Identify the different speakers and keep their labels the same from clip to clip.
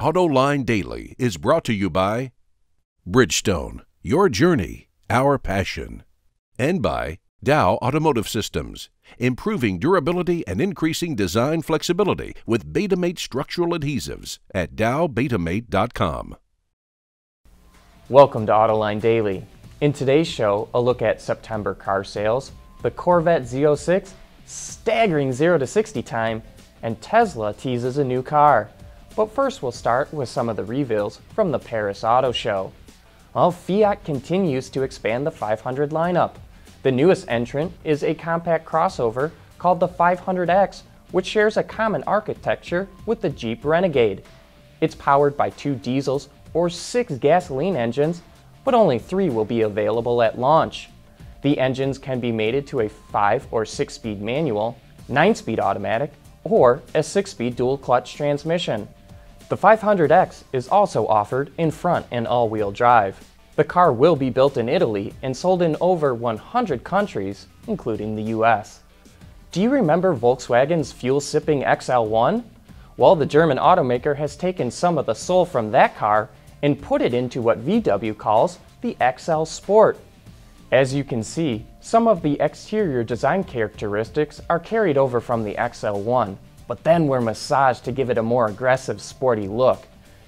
Speaker 1: Autoline Daily is brought to you by Bridgestone, your journey, our passion, and by Dow Automotive Systems, improving durability and increasing design flexibility with Betamate structural adhesives at dowbetamate.com.
Speaker 2: Welcome to Autoline Daily. In today's show, a look at September car sales, the Corvette Z06, staggering 0 to 60 time, and Tesla teases a new car. But first we'll start with some of the reveals from the Paris Auto Show. Well, Fiat continues to expand the 500 lineup. The newest entrant is a compact crossover called the 500X, which shares a common architecture with the Jeep Renegade. It's powered by 2 diesels or 6 gasoline engines, but only 3 will be available at launch. The engines can be mated to a 5 or 6-speed manual, 9-speed automatic, or a 6-speed dual-clutch transmission. The 500X is also offered in front and all-wheel drive. The car will be built in Italy and sold in over 100 countries, including the US. Do you remember Volkswagen's fuel-sipping XL1? Well, the German automaker has taken some of the soul from that car and put it into what VW calls the XL Sport. As you can see, some of the exterior design characteristics are carried over from the XL1, but then were massaged to give it a more aggressive, sporty look.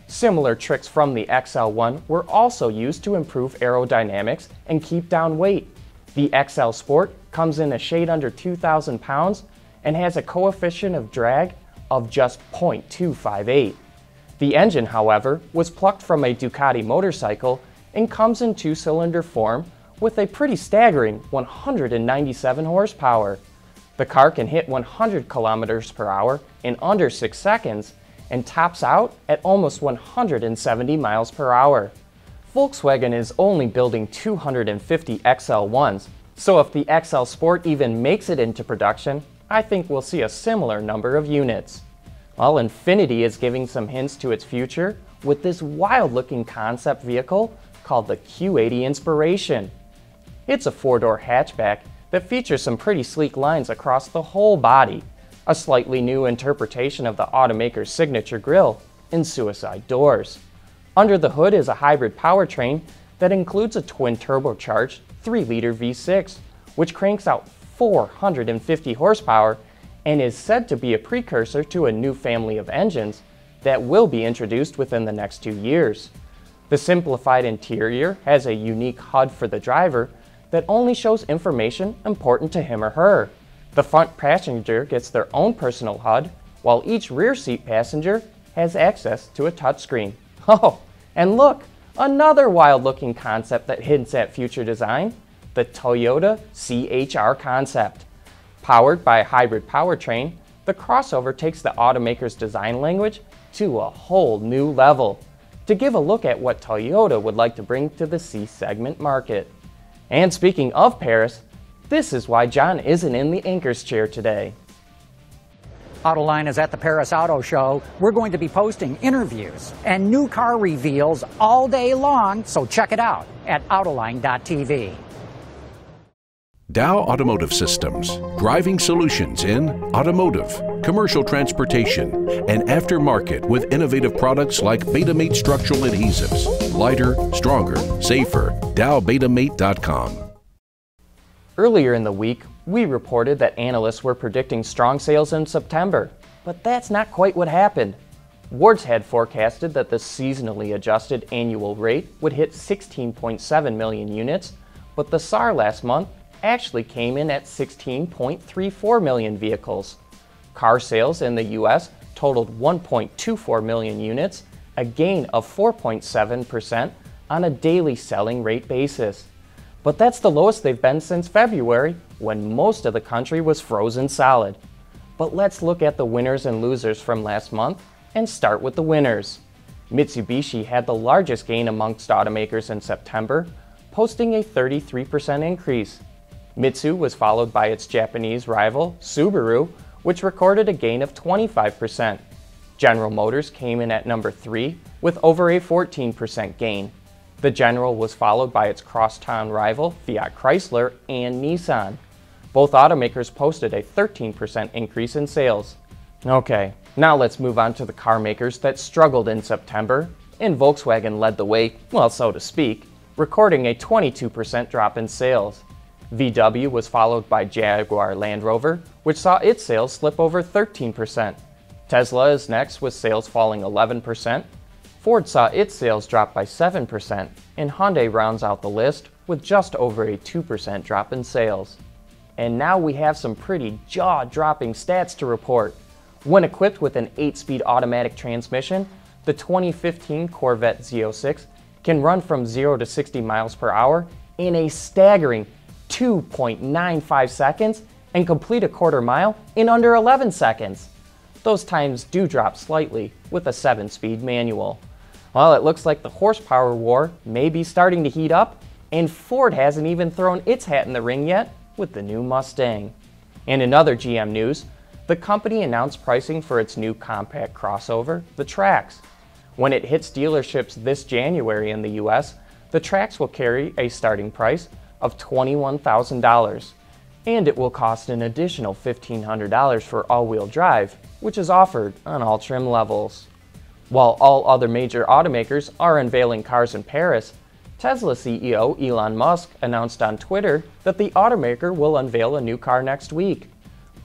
Speaker 2: Similar tricks from the XL1 were also used to improve aerodynamics and keep down weight. The XL Sport comes in a shade under 2,000 pounds and has a coefficient of drag of just 0.258. The engine, however, was plucked from a Ducati motorcycle and comes in 2-cylinder form with a pretty staggering 197 horsepower. The car can hit 100 kilometers per hour in under 6 seconds and tops out at almost 170 miles per hour. Volkswagen is only building 250 XL1s, so if the XL Sport even makes it into production, I think we'll see a similar number of units. While Infiniti is giving some hints to its future with this wild-looking concept vehicle called the Q80 Inspiration. It's a 4-door hatchback that features some pretty sleek lines across the whole body, a slightly new interpretation of the automaker's signature grille, and suicide doors. Under the hood is a hybrid powertrain that includes a twin turbocharged 3-liter V6, which cranks out 450 horsepower and is said to be a precursor to a new family of engines that will be introduced within the next 2 years. The simplified interior has a unique HUD for the driver that only shows information important to him or her. The front passenger gets their own personal HUD, while each rear seat passenger has access to a touchscreen. Oh, and look, another wild-looking concept that hints at future design, the Toyota CHR concept. Powered by a hybrid powertrain, the crossover takes the automaker's design language to a whole new level. To give a look at what Toyota would like to bring to the C-segment market. And speaking of Paris, this is why John isn't in the anchor's chair today.
Speaker 3: Autoline is at the Paris Auto Show. We're going to be posting interviews and new car reveals all day long, so check it out at autoline.tv.
Speaker 1: Dow Automotive Systems, driving solutions in automotive, commercial transportation, and aftermarket with innovative products like Betamate structural adhesives. Lighter, stronger, safer. dowbetamate.com.
Speaker 2: Earlier in the week, we reported that analysts were predicting strong sales in September, but that's not quite what happened. Wards had forecasted that the seasonally adjusted annual rate would hit 16.7 million units, but the SAR last month actually came in at 16.34 million vehicles. Car sales in the US totaled 1.24 million units, a gain of 4.7% on a daily selling rate basis. But that's the lowest they've been since February, when most of the country was frozen solid. But let's look at the winners and losers from last month and start with the winners. Mitsubishi had the largest gain amongst automakers in September, posting a 33% increase. Mitsu was followed by its Japanese rival, Subaru, which recorded a gain of 25%. General Motors came in at number 3 with over a 14% gain. The General was followed by its crosstown rival, Fiat Chrysler and Nissan. Both automakers posted a 13% increase in sales. Okay, Now let's move on to the car makers that struggled in September, and Volkswagen led the way, well, so to speak, recording a 22% drop in sales. VW was followed by Jaguar Land Rover, which saw its sales slip over 13%. Tesla is next with sales falling 11%. Ford saw its sales drop by 7%, and Hyundai rounds out the list with just over a 2% drop in sales. And now we have some pretty jaw-dropping stats to report. When equipped with an 8-speed automatic transmission, the 2015 Corvette Z06 can run from 0 to 60 miles per hour in a staggering 2.95 seconds and complete a quarter mile in under 11 seconds. Those times do drop slightly with a 7-speed manual. Well, it looks like the horsepower war may be starting to heat up, and Ford hasn't even thrown its hat in the ring yet with the new Mustang. And in other GM news, the company announced pricing for its new compact crossover, the Trax. When it hits dealerships this January in the US, the Trax will carry a starting price of $21,000, and it will cost an additional $1,500 for all-wheel drive, which is offered on all trim levels. While all other major automakers are unveiling cars in Paris, Tesla CEO Elon Musk announced on Twitter that the automaker will unveil a new car next week.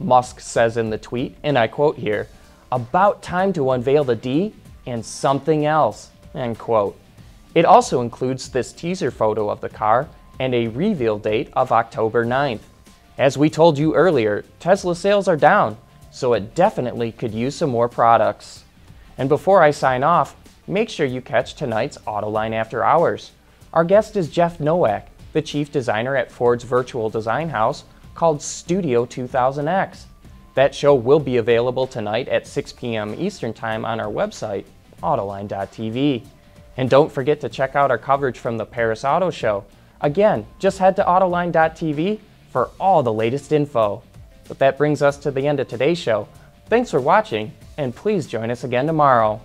Speaker 2: Musk says in the tweet, and I quote here, "About time to unveil the D and something else," end quote. It also includes this teaser photo of the car and a reveal date of October 9th. As we told you earlier, Tesla sales are down, so it definitely could use some more products. And before I sign off, make sure you catch tonight's Autoline After Hours. Our guest is Jeff Nowak, the chief designer at Ford's virtual design house called Studio 2000X. That show will be available tonight at 6 p.m. Eastern Time on our website, Autoline.tv. And don't forget to check out our coverage from the Paris Auto Show. Again, just head to Autoline.tv for all the latest info. But that brings us to the end of today's show. Thanks for watching, and please join us again tomorrow.